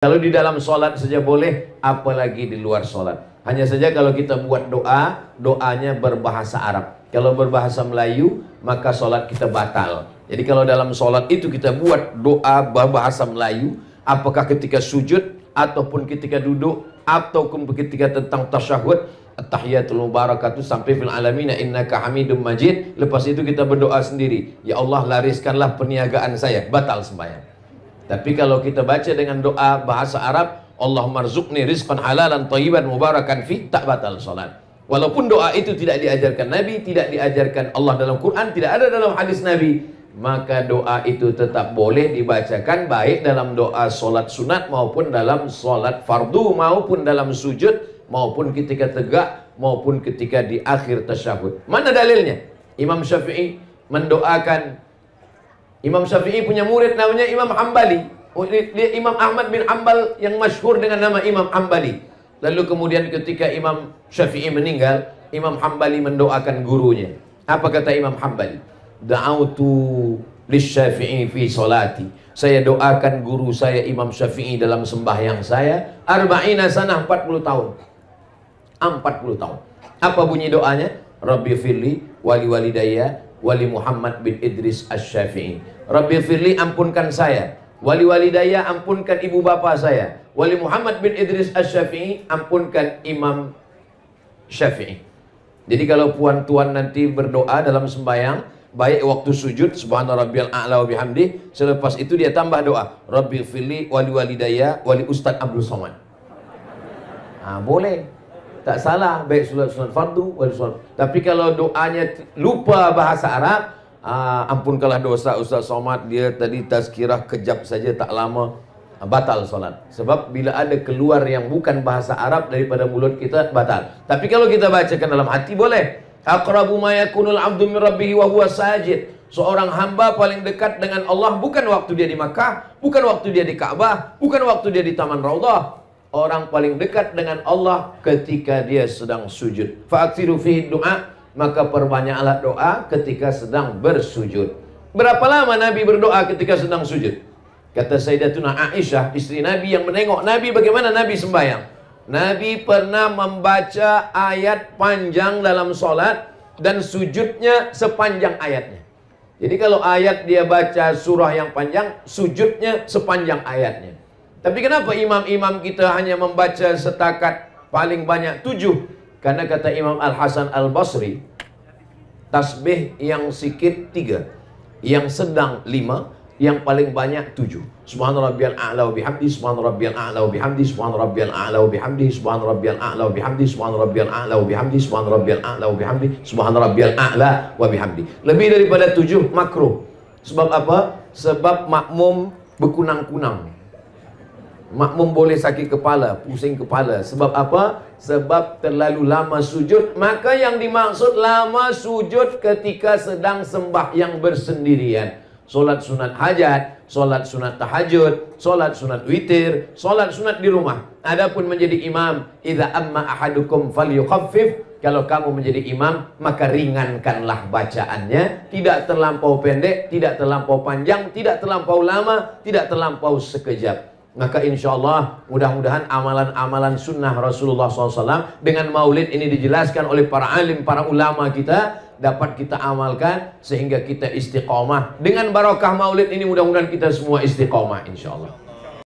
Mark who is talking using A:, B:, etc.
A: Kalau di dalam sholat saja boleh, apalagi di luar sholat. Hanya saja kalau kita buat doa, doanya berbahasa Arab. Kalau berbahasa Melayu, maka sholat kita batal. Jadi kalau dalam sholat itu kita buat doa berbahasa Melayu, apakah ketika sujud, ataupun ketika duduk, ataupun ketika tentang tasyahud, at-tahiyatul mubarakatuh sampai fil alamina innaka hamidum majid. Lepas itu kita berdoa sendiri, ya Allah lariskanlah perniagaan saya, batal sembahyang. Tapi kalau kita baca dengan doa bahasa Arab, Allahumma rzuqni rizqan halalan thayyiban mubarakan fi, tak batal salat. Walaupun doa itu tidak diajarkan Nabi, tidak diajarkan Allah dalam Quran, tidak ada dalam hadis Nabi, maka doa itu tetap boleh dibacakan, baik dalam doa solat sunat maupun dalam solat fardu, maupun dalam sujud, maupun ketika tegak, maupun ketika di akhir tasyahud. Mana dalilnya? Imam Syafi'i mendoakan. Imam Syafi'i punya murid namanya Imam Hambali. Dia Imam Ahmad bin Hanbal yang masyhur dengan nama Imam Hambali. Lalu kemudian ketika Imam Syafi'i meninggal, Imam Hambali mendoakan gurunya. Apa kata Imam Hambali? Da'autu lisyafi'i fi salati. Saya doakan guru saya Imam Syafi'i dalam sembahyang saya. Arba'ina sanah, 40 tahun. 40 tahun. Apa bunyi doanya? Rabbi firli wali walidayya wali Muhammad bin Idris Asy-Syafi'i. Rabbi firli, ampunkan saya. Wali walidayya, ampunkan ibu bapa saya. Wali Muhammad bin Idris Asy-Syafi'i, ampunkan Imam Syafi'i. Jadi kalau puan-tuan nanti berdoa dalam sembahyang, baik waktu sujud subhana rabbiyal a'la wa bihamdi, selepas itu dia tambah doa Rabbi firli wali walidayya wali Ustaz Abdul Somad. Boleh, tak salah, baik sunat fardu wal sunat. Tapi kalau doanya lupa bahasa Arab, ampunkanlah dosa Ustaz Somad, dia tadi tazkirah kejap saja tak lama, batal solat. Sebab bila ada keluar yang bukan bahasa Arab daripada mulut kita, batal. Tapi kalau kita bacakan dalam hati boleh. Aqrabu ma yakunul 'abdu min rabbih wa huwa sajid. Seorang hamba paling dekat dengan Allah bukan waktu dia di Makkah, bukan waktu dia di Ka'bah, bukan waktu dia di Taman Raudhah. Orang paling dekat dengan Allah ketika dia sedang sujud. Fa'aksiru fihi du'a, maka perbanyaklah doa ketika sedang bersujud. Berapa lama Nabi berdoa ketika sedang sujud? Kata Sayyidatuna Aisyah, istri Nabi yang menengok Nabi bagaimana Nabi sembahyang. Nabi pernah membaca ayat panjang dalam solat dan sujudnya sepanjang ayatnya. Jadi kalau ayat dia baca surah yang panjang, sujudnya sepanjang ayatnya. Tapi kenapa imam-imam kita hanya membaca setakat paling banyak 7? Karena kata Imam Al-Hasan Al-Basri, tasbih yang sikit 3, yang sedang 5, yang paling banyak 7. Subhana rabbiyal a'la wa bihamdi, subhana rabbiyal a'la wa bihamdi, subhana rabbiyal a'la wa bihamdi, subhana rabbiyal a'la wa bihamdi, subhana rabbiyal a'la wa bihamdi, subhana rabbiyal a'la wa bihamdi, subhana rabbiyal a'la wa bihamdi. Lebih daripada 7 makruh. Sebab apa? Sebab makmum berkunang-kunang. Makmum boleh sakit kepala, pusing kepala. Sebab apa? Sebab terlalu lama sujud. Maka yang dimaksud lama sujud ketika sedang sembahyang bersendirian. Solat sunat hajat, solat sunat tahajud, solat sunat witir, solat sunat di rumah. Adapun menjadi imam, idza amma ahadukum falyukhaffif. Kalau kamu menjadi imam, maka ringankanlah bacaannya. Tidak terlampau pendek, tidak terlampau panjang, tidak terlampau lama, tidak terlampau sekejap. Maka insya Allah mudah-mudahan amalan-amalan sunnah Rasulullah SAW dengan maulid ini dijelaskan oleh para alim, para ulama kita, dapat kita amalkan sehingga kita istiqomah. Dengan barakah maulid ini mudah-mudahan kita semua istiqomah insya Allah.